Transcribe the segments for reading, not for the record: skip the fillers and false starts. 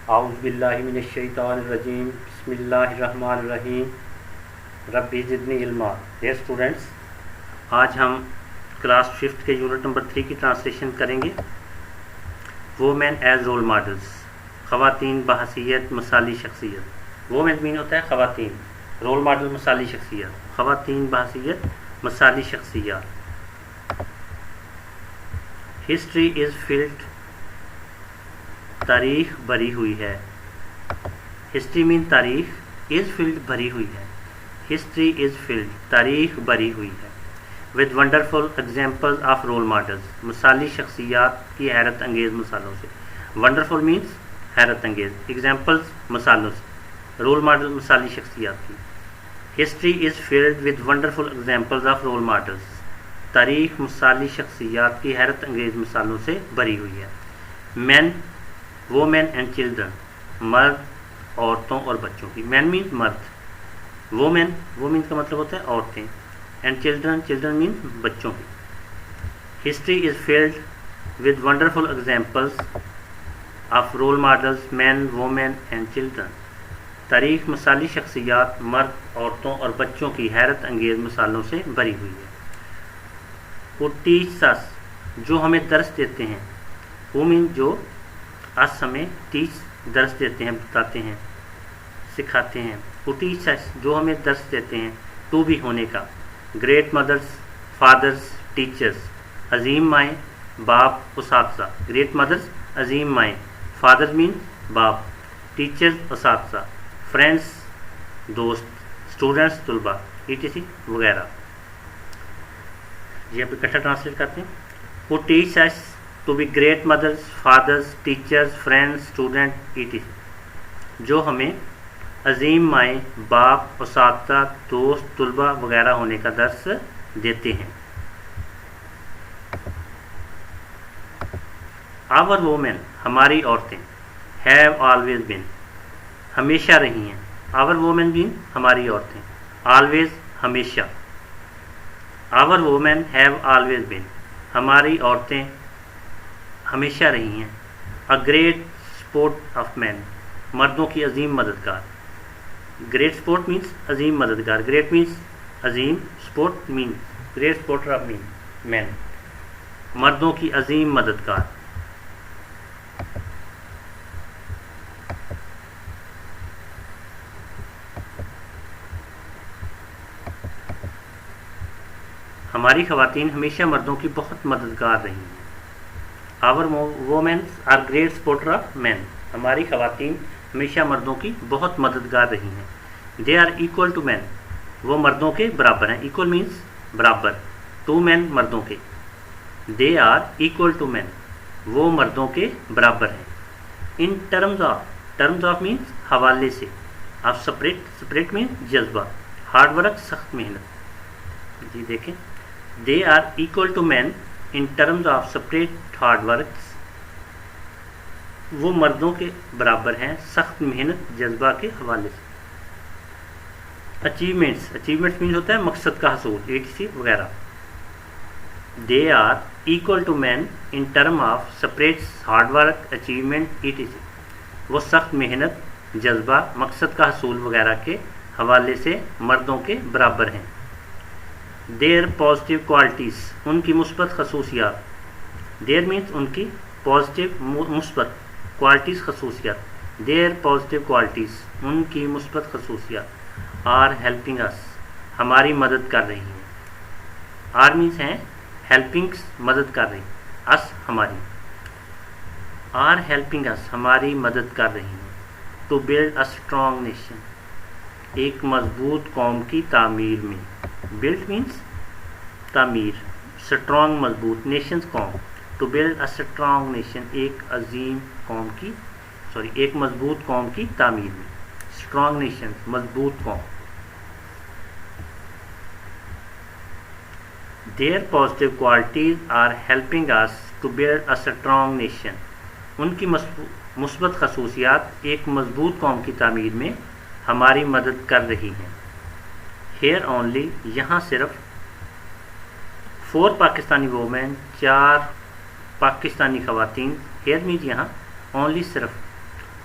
اعوذ باللہ من الشیطان الرجیم بسم اللہ الرحمن الرحیم ربی زدنی علما. ڈیئر اسٹوڈینٹس، آج ہم کلاس 5 کے یونٹ نمبر 3 کی ٹرانسلیشن کریں گے. وومین ایز رول ماڈلس، خواتین بحیثیت مثالی شخصیت. وومین مین ہوتا ہے خواتین، رول ماڈل مثالی شخصیت، خواتین بحیثیت مثالی شخصیات. ہسٹری از فلڈ، تاریخ بھری ہوئی ہے. ہسٹری مین تاریخ، از فلڈ بھری ہوئی ہے. ہسٹری از فلڈ، تاریخ بھری ہوئی ہے. With wonderful example of role models, مثالی شخصیات کی حیرت انگیز مثالوں سے. ونڈرفل مینس حیرت انگیز، ایگزامپلز مثالوں سے، رول ماڈل مثالی شخصیات کی. History is filled with wonderful examples of role models, تاریخ مثالی شخصیات کی حیرت انگیز مثالوں سے بھری ہوئی ہے. مین، وومین اینڈ چلڈرن، مرد، عورتوں اور بچوں کی. مین مین مرد، وومین کا مطلب ہوتا ہے عورتیں، اینڈ چلڈرن مین بچوں کی. History is filled with wonderful examples of role models men, women and children. تاریخ مثالی شخصیات مرد، عورتوں اور بچوں کی حیرت انگیز مثالوں سے بھری ہوئی ہے. وہ ٹیچ اس، جو ہمیں درس دیتے ہیں. وہ مین جو اس ہمیں ٹیچ درس دیتے ہیں، بتاتے ہیں، سکھاتے ہیں. وہ ٹیچ اس، جو ہمیں درس دیتے ہیں، ٹو بھی ہونے کا. Great mothers, فادرس، teachers. عظیم مائیں، باپ، اساتذہ. گریٹ مدرس، عظیم مائیں. فادر مین باپ، ٹیچرز اساتذہ. فرینڈس دوست، اسٹوڈنٹس طلباء، ETC وغیرہ. یہ اب اکٹھا ٹرانسلیٹ کرتے ہیں. وہ teach us to be great mothers, fathers, teachers, friends, student, ETC. جو ہمیں عظیم مائیں، باپ، اساتذہ، دوست، طلباء وغیرہ ہونے کا درس دیتے ہیں. آور وومین، ہماری عورتیں. ہیو آلویز بین، ہمیشہ رہی ہیں. آور وومین بین، ہماری عورتیں. آلویز، ہمیشہ. Our women have always been, ہماری عورتیں ہمیشہ رہی ہیں. A great support of men, مردوں کی عظیم مددگار. گریٹ سپورٹ مینس عظیم مددگار. گریٹ مینس عظیم، support means great supporter of men, مردوں کی عظیم مددگار. ہماری خواتین ہمیشہ مردوں کی بہت مددگار رہی ہیں. Our womens are great supporter of men, ہماری خواتین ہمیشہ مردوں کی بہت مددگار رہی ہیں. They are equal to men, وہ مردوں کے برابر ہیں. ایکول مینس برابر. ٹو مین، مردوں کے. They are equal to men, وہ مردوں کے برابر ہیں. ان ٹرمز آف مینس حوالے سے. آف سپریٹ مینس جذبہ. ہارڈ ورک، سخت محنت. جی دیکھیں، they are equal to men in terms of spirit hard works, وہ مردوں کے برابر ہیں سخت محنت، جذبہ کے حوالے سے. اچیومنٹس مین ہوتا ہے مقصد کا حصول، ETC وغیرہ. They are equal to men in term of spirit hard work, achievement, ETC. وہ سخت محنت، جذبہ، مقصد کا حصول وغیرہ کے حوالے سے مردوں کے برابر ہیں. دیر پازیٹیو کوالٹیز، ان کی مثبت خصوصیات. دیر مینس ان کی، پازیٹیو مثبت، کوالٹیز خصوصیات. دیر پازیٹیو کوالٹیز، ان کی مثبت خصوصیات. آر ہیلپنگ اس، ہماری مدد کر رہی ہیں. آر مینس ہیں، ہیلپنگس مدد کر رہی. اس ہماری. آر ہیلپنگ اس، ہماری مدد کر رہی ہیں. To build a strong nation, ایک مضبوط قوم کی تعمیر میں. بلڈ مینس تعمیر، اسٹرانگ مضبوط، نیشنز قوم. To build a strong nation, ایک عظیم قوم کی، ایک مضبوط قوم کی تعمیر میں. اسٹرانگ نیشن، مضبوط قوم. Their positive qualities are helping us to build a strong nation, ان کی مثبت خصوصیات ایک مضبوط قوم کی تعمیر میں ہماری مدد کر رہی ہیں. ہیئر اونلی، یہاں صرف. 4 پاکستانی وومین، 4 پاکستانی خواتین. ہیئر مینس یہاں، اونلی صرف.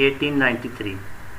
1893,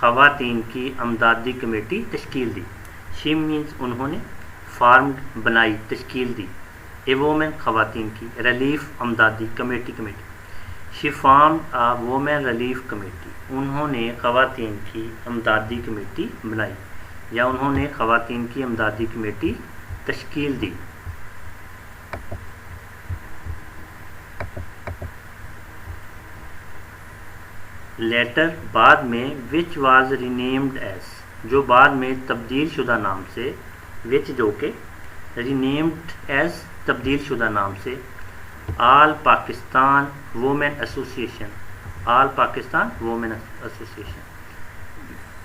خواتین کی امدادی کمیٹی تشکیل دی. شی مینس انہوں نے، فارمڈ بنائی، تشکیل دی. اے وومن خواتین کی، ریلیف امدادی، کمیٹی. شی فارمڈ آ وومن ریلیف کمیٹی، انہوں نے خواتین کی امدادی کمیٹی بنائی یا انہوں نے خواتین کی امدادی کمیٹی تشکیل دی. لیٹر بعد میں، وچ واز رینیمڈ ایز، جو بعد میں تبدیل شدہ نام سے، وچ جو کہ، رینیمڈ ایز تبدیل شدہ نام سے، all Pakistan women association, all Pakistan women association.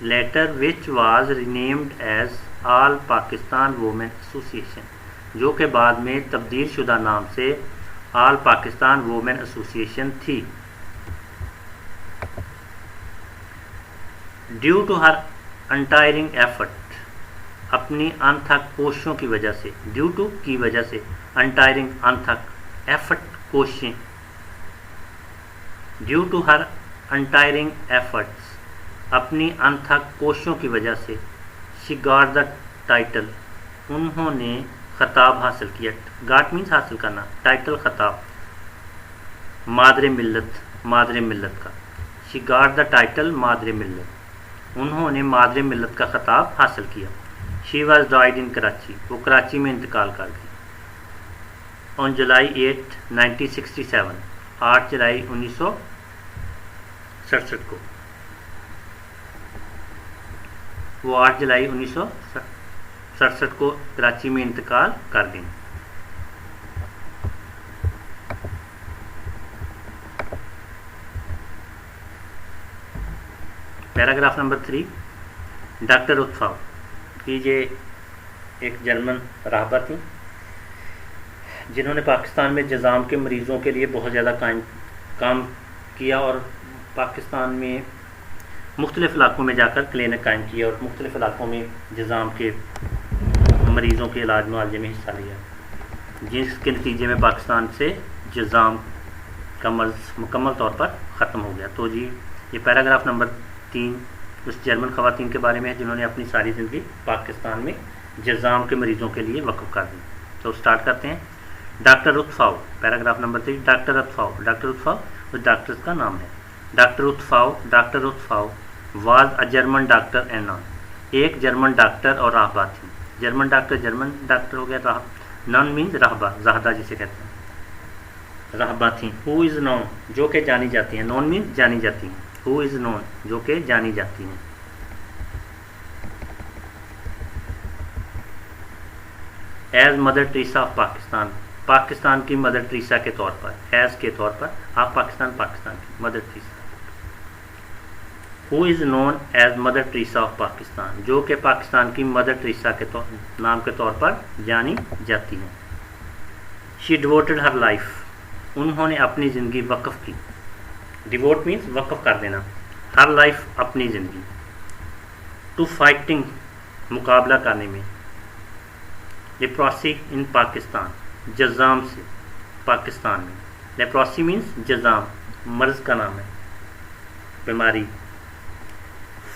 Later which was renamed as all Pakistan women association, جو کہ بعد میں تبدیل شدہ نام سے آل پاکستان وومن ایسوسیشن تھی. Due to her untiring effort, اپنی انتھک کوششوں کی وجہ سے، ڈیو ٹو کی وجہ سے، انٹائرنگ انتھک، ایفرٹ کوششیں، ڈیو ٹو ہر انٹائرنگ ایفرٹس، اپنی انتھک کوششوں کی وجہ سے، شی گاٹ دا ٹائٹل، انہوں نے خطاب حاصل کیا. گاٹ مینس حاصل کرنا، ٹائٹل خطاب، مادر ملت، مادر ملت کا. شی گاٹ دا ٹائٹل مادر ملت، انہوں نے مادر ملت کا خطاب حاصل کیا. She was died in Karachi, وہ کراچی میں انتقال کر گئی. آن جولائی 8 1967، 8 جولائی 1967 کو، وہ 8 جولائی 1967 کو کراچی میں انتقال کر گئیں. Paragraph number 3. ڈاکٹر اتفاق، یہ ایک جرمن راہبہ تھیں جنہوں نے پاکستان میں جذام کے مریضوں کے لیے بہت زیادہ کام کیا اور پاکستان میں مختلف علاقوں میں جا کر کلینک قائم کیا اور مختلف علاقوں میں جذام کے مریضوں کے علاج معالجے میں حصہ لیا، جس کے نتیجے میں پاکستان سے جذام کا مرض مکمل طور پر ختم ہو گیا. تو جی یہ پیراگراف نمبر 3 اس جرمن خواتین کے بارے میں ہے جنہوں نے اپنی ساری زندگی پاکستان میں جذام کے مریضوں کے لیے وقف کر دی. تو سٹارٹ کرتے ہیں. ڈاکٹر اتفاق، پیراگراف نمبر 3. ڈاکٹر اتفاق، ڈاکٹر اتفاق اس ڈاکٹر کا نام ہے. ڈاکٹر اتفاق was a German doctor and non, ایک جرمن ڈاکٹر اور راہبہ تھی. جرمن ڈاکٹر ہو گیا، نان مینز راہبہ، زاہدہ جسے کہتے ہیں، راہبہ تھیں. ہو از نون، جو کہ جانی جاتی ہیں، نون مینز جانی جاتی ہیں، ہو از نون جو کہ جانی جاتی ہیں. As Mother Teresa of Pakistan, Pakistan کی مدر ٹریسا کے طور پر، ایز کے طور پر، آف پاکستان، پاکستان کی Mother Teresa. Who is known as Mother Teresa of Pakistan, جو کہ پاکستان کی مدر ٹریسا کے نام کے طور پر جانی جاتی ہیں. شی ڈیووٹڈ ہر لائف، انہوں نے اپنی زندگی وقف کی. ڈیووٹ مینس وقف کر دینا، ہر لائف اپنی زندگی. ٹو فائٹنگ مقابلہ کرنے میں، لیپروسی ان پاکستان، جذام سے پاکستان میں. لیپروسی مینس جذام، مرض کا نام ہے، بیماری.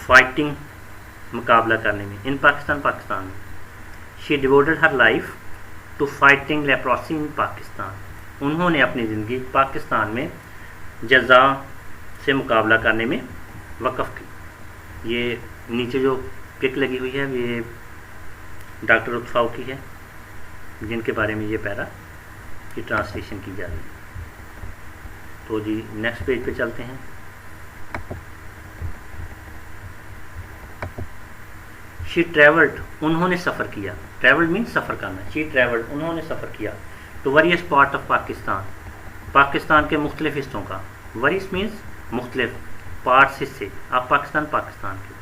فائٹنگ مقابلہ کرنے میں، ان پاکستان، پاکستان میں. شی ڈیووٹڈ ہر لائف ٹو فائٹنگ لیپروسی ان پاکستان، انہوں نے اپنی زندگی پاکستان میں جذام سے مقابلہ کرنے میں وقف کی. یہ نیچے جو پک لگی ہوئی ہے یہ ڈاکٹر اتفاق کی ہے جن کے بارے میں یہ پیرا کی ٹرانسلیشن کی جا رہی ہے. تو جی نیکسٹ پیج پہ چلتے ہیں. شی ٹریولڈ، انہوں نے سفر کیا. ٹریولڈ مینس سفر کرنا. شی ٹریولڈ، انہوں نے سفر کیا. To various part of Pakistan, Pakistan کے مختلف حصوں کا. وریس مینس مختلف، پارٹس حصے، آف پاکستان، پاکستان کے.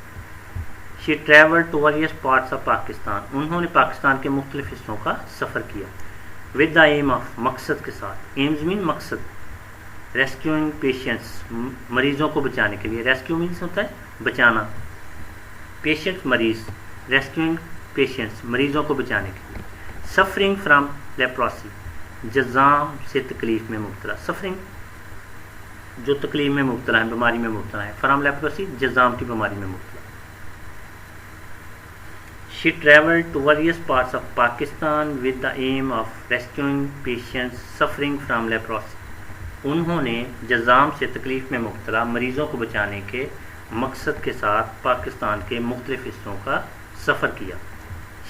She travelled to various parts of Pakistan, انہوں نے پاکستان کے مختلف حصوں کا سفر کیا. ود دا ایم آف، مقصد کے ساتھ. ایمز مین مقصد. ریسکیوئنگ پیشنٹس، مریضوں کو بچانے کے لیے. ریسکیو مینس ہوتا ہے بچانا، پیشنٹ مریض. ریسکیوئنگ پیشنٹس، مریضوں کو بچانے کے لیے. سفرنگ فرام لیپروسی، جذام سے تکلیف میں مبتلا. سفرنگ جو تکلیف میں مبتلا ہیں، بیماری میں مبتلا ہیں. فرام لیپروسی جزام کی بیماری میں مبتلا. She traveled to various parts of Pakistan with the aim of rescuing patients suffering from leprosy. انہوں نے جزام سے تکلیف میں مبتلا مریضوں کو بچانے کے مقصد کے ساتھ پاکستان کے مختلف حصوں کا سفر کیا.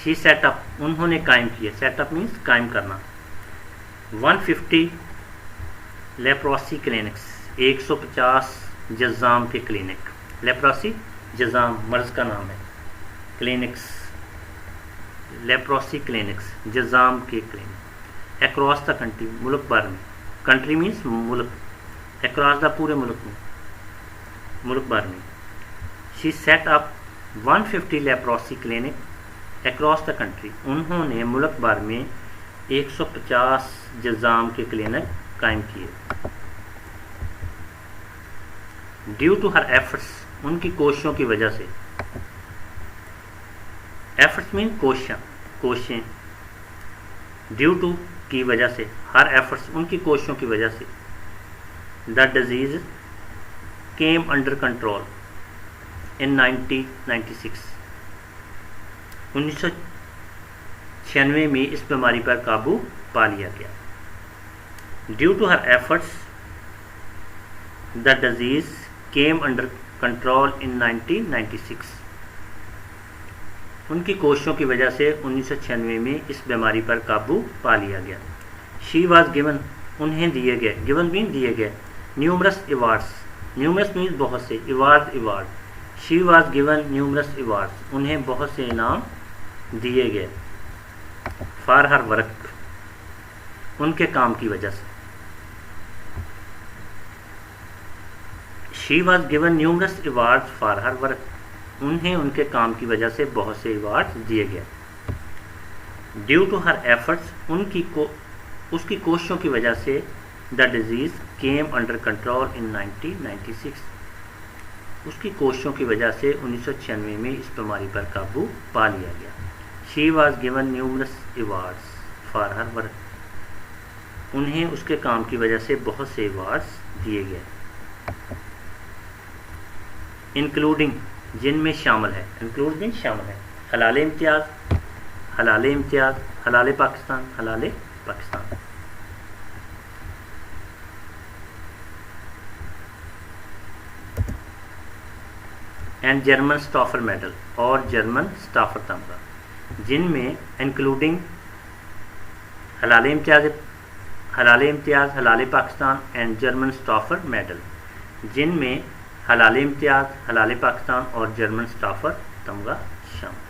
She set up انہوں نے قائم کیا. Set up means قائم کرنا. 150 لیپروسی کلینکس 150 جزام کے کلینک. لیپروسی جزام مرض کا نام ہے. کلینکس لیپروسی کلینکس جزام کے کلینک. اکراس دا کنٹری ملک بھر میں. کنٹری مینس ملک. اکراس دا پورے ملک میں، ملک بھر میں. She set up 150 leprosy clinic across the country. انہوں نے ملک بھر میں 150 جزام کے کلینک قائم کیے. ڈیو ٹو ہر ایفرٹس ان کی کوششوں کی وجہ سے. ایفرٹس مین کوششیں. ڈیو ٹو کی وجہ سے، ہر ایفرٹس ان کی کوششوں کی وجہ سے. The disease came under control in 1996. 1996 میں اس بیماری پر قابو پا لیا گیا. Due to her efforts the disease came under control in 1996. ان کی کوششوں کی وجہ سے 1996 میں اس بیماری پر قابو پا لیا گیا. شی واز گیون انہیں دیے گئے. گیون مین دیے گئے. Numerous awards. نیومرس مینس بہت سے. Award. She was given numerous awards. انہیں بہت سے انعام دیے گئے. فار ہر ورک ان کے کام کی وجہ سے. She was given numerous awards for her work. انہیں ان کے کام کی وجہ سے بہت سے ایوارڈ دیے گئے. ڈیو ٹو ہر ایفرٹس اس کی کوششوں کی وجہ سے. The disease came under control in 1996. اس کی کوششوں کی وجہ سے 1996 میں اس بیماری پر قابو پا لیا گیا. She was given numerous awards for her work. انہیں اس کے کام کی وجہ سے بہت سے ایوارڈس دیے گئے. انکلوڈنگ جن میں شامل ہے. انکلوڈ میں شامل ہے. حلال امتیاز. حلال امتیاز. حلال پاکستان. حلال پاکستان. اینڈ جرمن سٹافر میڈل اور جرمن سٹافر تمغہ. جن میں انکلوڈنگ حلال امتیاز، حلال پاکستان اینڈ جرمن سٹافر میڈل. جن میں حلال امتیاز، حلال پاکستان اور جرمن سٹافر تمغہ شامل.